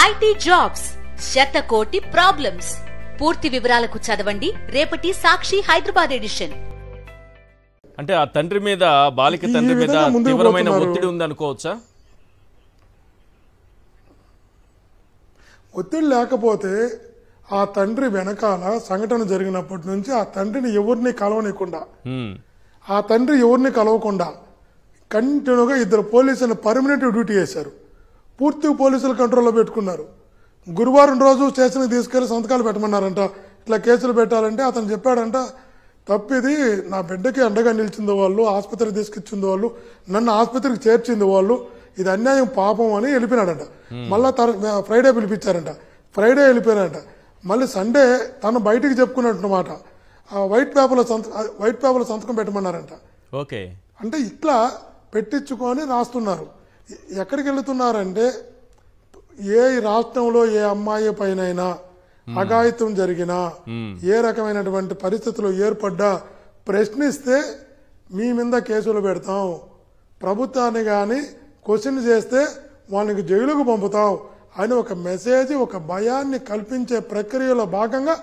IT jobs, శతకోటి problems. పూర్తి వివరాలకు చదవండి రేపటి సాక్షి హైదరాబాద్ ఎడిషన్. అంటే ఆ తండ్రి మీద, బాలిక తండ్రి మీద తీవ్రమైన ఒత్తిడి ఉందనుకోవచ్చా? ఒత్తిడి లేకపోతే ఆ తండ్రి వెనకాల సంఘటన జరిగినప్పటి నుంచి ఆ తండ్రిని ఎవరిని కలవనీయకుండా, ఆ తండ్రి ఎవరిని కలవకుండా కంటిన్యూగా 2 పోలీసులను పర్మనెంట్ డ్యూటీ చేశారు. పూర్తి పోలీసుల కంట్రోల్లో పెట్టుకున్నారు. గురువారం రోజు స్టేషన్కి తీసుకెళ్లి సంతకాలు పెట్టమన్నారంట. ఇట్లా కేసులు పెట్టాలంటే అతను చెప్పాడంట, తప్పిది నా బిడ్డకి అండగా నిలిచింది వాళ్ళు, ఆసుపత్రికి తీసుకొచ్చింది వాళ్ళు, నన్ను ఆసుపత్రికి చేర్చింది వాళ్ళు, ఇది అన్యాయం పాపం అని వెళ్ళిపోయినాడంట. మళ్ళా ఫ్రైడే పిలిపించారంట. ఫ్రైడే వెళ్ళిపోయినాడంట. మళ్ళీ సండే తను బయటికి చెప్పుకున్నట్టుమాట వైట్ పేపర్లో సంతకం పెట్టమన్నారంట. ఓకే, అంటే ఇట్లా పెట్టించుకొని రాస్తున్నారు. ఎక్కడికి వెళుతున్నారంటే ఏ రాష్ట్రంలో ఏ అమ్మాయి పైనైనా అఘాయిత్యం జరిగినా, ఏ రకమైనటువంటి పరిస్థితులు ఏర్పడ్డా ప్రశ్నిస్తే మీ మీద కేసులు పెడతాం, ప్రభుత్వాన్ని కానీ క్వశ్చన్ చేస్తే వాళ్ళకి జైలుకు పంపుతాం అని ఒక మెసేజ్, ఒక భయాన్ని కల్పించే ప్రక్రియలో భాగంగా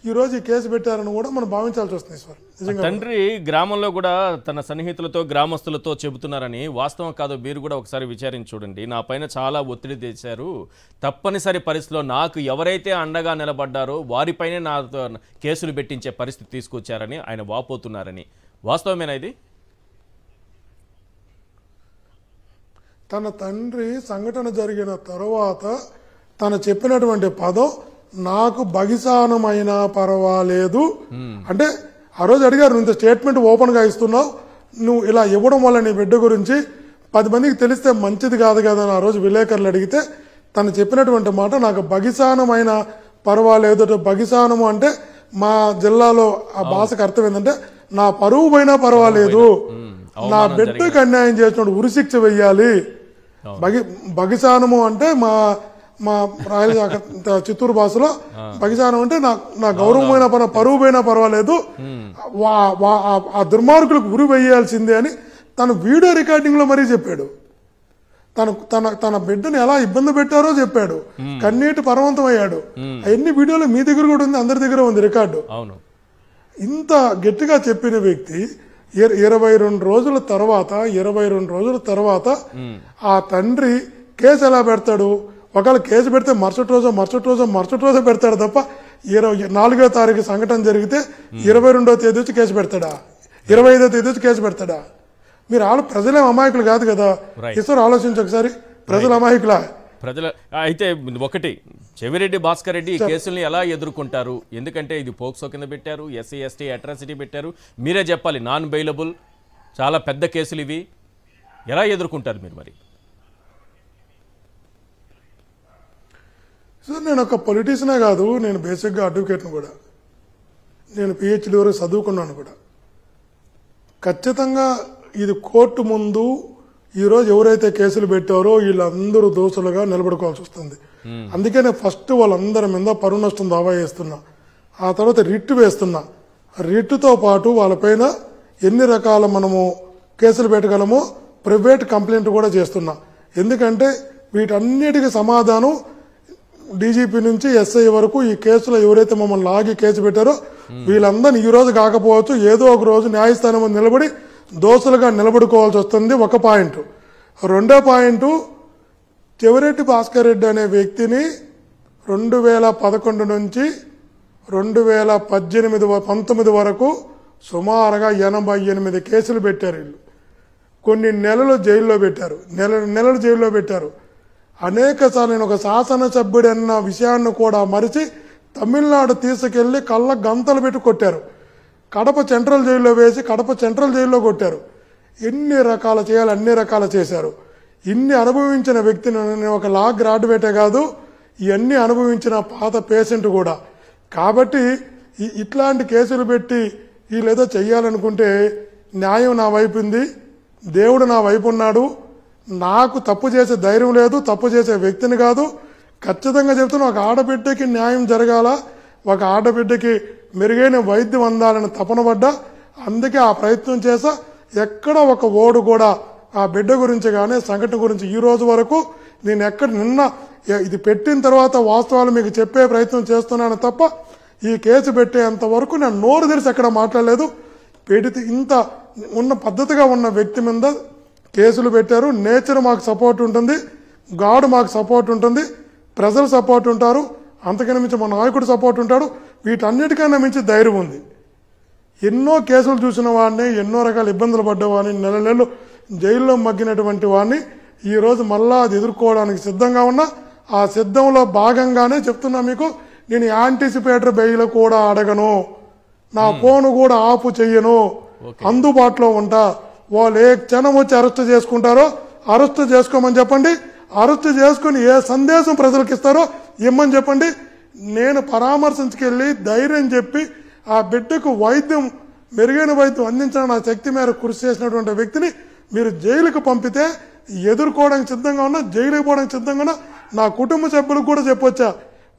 ఈ రోజు ఈ కేసు పెట్టారని కూడా మనం భావించాల్సి వస్తుంది సార్. తండ్రి గ్రామంలో కూడా తన సన్నిహితులతో, గ్రామస్తులతో చెబుతున్నారని వాస్తవం కాదు మీరు కూడా ఒకసారి విచారించి చూడండి. నా పైన చాలా ఒత్తిడి తెచ్చారు, తప్పనిసరి పరిస్థితిలో నాకు ఎవరైతే అండగా నిలబడ్డారో వారిపైనే నాతో కేసులు పెట్టించే పరిస్థితి తీసుకొచ్చారని ఆయన వాపోతున్నారని. వాస్తవమేనా ఇది? తన తండ్రి సంఘటన జరిగిన తర్వాత తను చెప్పినటువంటి పదం, నాకు బగిసానమైనా పర్వాలేదు అంటే, ఆ రోజు అడిగారు, ఇంత స్టేట్మెంట్ ఓపెన్ గా ఇస్తున్నావు, నువ్వు ఇలా ఇవ్వడం వల్ల నీ బిడ్డ గురించి 10 మందికి తెలిస్తే మంచిది కాదు కదా అని ఆ రోజు విలేకరులు అడిగితే తను చెప్పినటువంటి మాట, నాకు బగిసానమైన పర్వాలేదు. బగిసానము అంటే మా జిల్లాలో ఆ భాషకు అర్థం ఏంటంటే నా పరువు పోయినా పర్వాలేదు, నా బిడ్డకు అన్యాయం చేసినప్పుడు ఉరిశిక్ష వెయ్యాలి. బగిసానము అంటే మా చిత్తూరు భాషలో బగిసానం అంటే నా గౌరవమైన పరువు పోయినా పర్వాలేదు, ఆ దుర్మార్గులకు ఉరి వేయాల్సిందే అని తను వీడియో రికార్డింగ్ లో మరీ చెప్పాడు. తన బిడ్డను ఎలా ఇబ్బంది పెట్టారో చెప్పాడు. కన్నీటి పర్వంతం అయ్యాడు. అవన్నీ వీడియోలు మీ దగ్గర కూడా ఉంది, అందరి దగ్గర ఉంది రికార్డు. ఇంత గట్టిగా చెప్పిన వ్యక్తి 22 రోజుల తర్వాత ఆ తండ్రి కేసు ఎలా పెడతాడు? ఒకవేళ కేసు పెడితే మరుసటి రోజు పెడతాడు తప్ప 24వ తారీఖు సంఘటన జరిగితే 22వ తేదీ వచ్చి కేసు పెడతాడా? 25వ తేదీ వచ్చి కేసు పెడతాడా? మీరు ప్రజలే అమాయకులు కాదు కదా. ఈసారి ఆలోచించి ఒకసారి, ప్రజల అమాయకులా? ప్రజల అయితే ఒకటి, చెవిరెడ్డి భాస్కర్ రెడ్డి ఈ కేసుల్ని ఎలా ఎదుర్కొంటారు? ఎందుకంటే ఇది పోక్సో కింద పెట్టారు, ఎస్సీ ఎస్టీ అట్రాసిటీ పెట్టారు. మీరే చెప్పాలి, నాన్ బెయిలబుల్, చాలా పెద్ద కేసులు ఇవి. ఎలా ఎదుర్కొంటారు మీరు మరి? సార్, నేను ఒక పొలిటీషియనే కాదు, నేను బేసిక్గా అడ్వకేట్ను కూడా, నేను PhD వరకు చదువుకున్నాను కూడా. ఖచ్చితంగా ఇది కోర్టు ముందు ఈరోజు ఎవరైతే కేసులు పెట్టారో వీళ్ళందరూ దోషులుగా నిలబడుకోవాల్సి వస్తుంది. అందుకే నేను ఫస్ట్ వాళ్ళందరి మీద పరువు నష్టం దావా చేస్తున్నా, ఆ తర్వాత రిట్ వేస్తున్నా. రిట్తో పాటు వాళ్ళపైన ఎన్ని రకాల మనము కేసులు పెట్టగలమో ప్రైవేట్ కంప్లైంట్ కూడా చేస్తున్నా. ఎందుకంటే వీటన్నిటికీ సమాధానం డీజీపీ నుంచి SI వరకు ఈ కేసులో ఎవరైతే మమ్మల్ని లాగి కేసు పెట్టారో వీళ్ళందరినీ ఈ రోజు కాకపోవచ్చు, ఏదో ఒక రోజు న్యాయస్థానం ముందు నిలబడి దోషులుగా నిలబడుకోవాల్సి వస్తుంది. ఒక పాయింట్. రెండో పాయింట్, చెవిరెడ్డి భాస్కర్ రెడ్డి అనే వ్యక్తిని 2011 నుంచి 2019 వరకు సుమారుగా 88 కేసులు పెట్టారు. వీళ్ళు కొన్ని నెలలు జైల్లో పెట్టారు, నెలలు జైల్లో పెట్టారు. అనేక సార్లు నేను ఒక శాసనసభ్యుడు అన్న విషయాన్ని కూడా మరిచి తమిళనాడు తీసుకెళ్లి కళ్ళ గంతలు పెట్టి కొట్టారు. కడప సెంట్రల్ జైల్లో వేసి కడప సెంట్రల్ జైల్లో కొట్టారు. ఎన్ని రకాలు చేయాలి అన్ని రకాలు చేశారు. ఇన్ని అనుభవించిన వ్యక్తిని, నేను ఒక లా గ్రాడ్యుయేటే కాదు, ఇవన్నీ అనుభవించిన పాత పేషెంట్ కూడా. కాబట్టి ఇట్లాంటి కేసులు పెట్టి వీళ్ళేదో చెయ్యాలనుకుంటే న్యాయం నా వైపు ఉంది, దేవుడు నా వైపు ఉన్నాడు. నాకు తప్పు చేసే ధైర్యం లేదు, తప్పు చేసే వ్యక్తిని కాదు. ఖచ్చితంగా చెప్తున్నా, ఒక ఆడబిడ్డకి న్యాయం జరగాల, ఒక ఆడబిడ్డకి మెరుగైన వైద్యం అందాలని తపన పడ్డా. అందుకే ఆ ప్రయత్నం చేసా. ఎక్కడ ఒక ఓడు కూడా ఆ బిడ్డ గురించి కానీ సంఘటన గురించి ఈ రోజు వరకు నేను ఎక్కడ నిన్న ఇది పెట్టిన తర్వాత వాస్తవాలు మీకు చెప్పే ప్రయత్నం చేస్తున్నాను తప్ప ఈ కేసు పెట్టేంత వరకు నేను నోరు తెరిచి ఎక్కడ మాట్లాడలేదు. పెడితే ఇంత ఉన్న పద్ధతిగా ఉన్న వ్యక్తి మీద కేసులు పెట్టారు. నేచర్ మాకు సపోర్ట్ ఉంటుంది, గాడ్ మాకు సపోర్ట్ ఉంటుంది, ప్రజలు సపోర్ట్ ఉంటారు, అంతకన్నా మించి మా నాయకుడు సపోర్ట్ ఉంటాడు. వీటన్నిటికన్నా మించి ధైర్యం ఉంది. ఎన్నో కేసులు చూసిన వాడిని, ఎన్నో రకాల ఇబ్బందులు పడ్డవాడిని, నెల నెలలు జైల్లో మగ్గినటువంటి వాడిని ఈరోజు మళ్ళా అది ఎదుర్కోవడానికి సిద్ధంగా ఉన్నా. ఆ సిద్ధంలో భాగంగానే చెప్తున్నా మీకు, నేను యాంటిసిపేటర్ బెయిల్ కూడా అడగను, నా ఫోన్ కూడా ఆపు చెయ్యను, అందుబాటులో ఉంటా. వాళ్ళు ఏ క్షణం వచ్చి అరెస్ట్ చేసుకుంటారో అరెస్ట్ చేసుకోమని చెప్పండి. అరెస్ట్ చేసుకుని ఏ సందేశం ప్రజలకు ఇస్తారో ఇమ్మని చెప్పండి. నేను పరామర్శించుకెళ్ళి ధైర్యం చెప్పి ఆ బిడ్డకు వైద్యం, మెరుగైన వైద్యం అందించడం నా శక్తి మేర కృషి చేసినటువంటి వ్యక్తిని మీరు జైలుకు పంపితే ఎదుర్కోవడానికి సిద్ధంగా ఉన్నా, జైలుకు పోవడానికి సిద్ధంగా ఉన్నా. నా కుటుంబ సభ్యులకు కూడా చెప్పొచ్చా,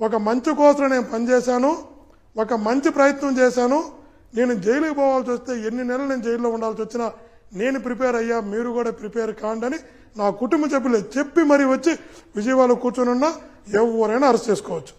ఒక మంచి కోసం నేను పనిచేశాను, ఒక మంచి ప్రయత్నం చేశాను. నేను జైలుకు పోవాల్సి వస్తే ఎన్ని నెలలు నేను జైల్లో ఉండాల్సి వచ్చినా నేను ప్రిపేర్ అయ్యా, మీరు కూడా ప్రిపేర్ కాండి నా కుటుంబ సభ్యులు చెప్పి మరీ వచ్చి విజయవాడలో కూర్చొని ఉన్నా ఎవరైనా అరెస్ట్ చేసుకోవచ్చు.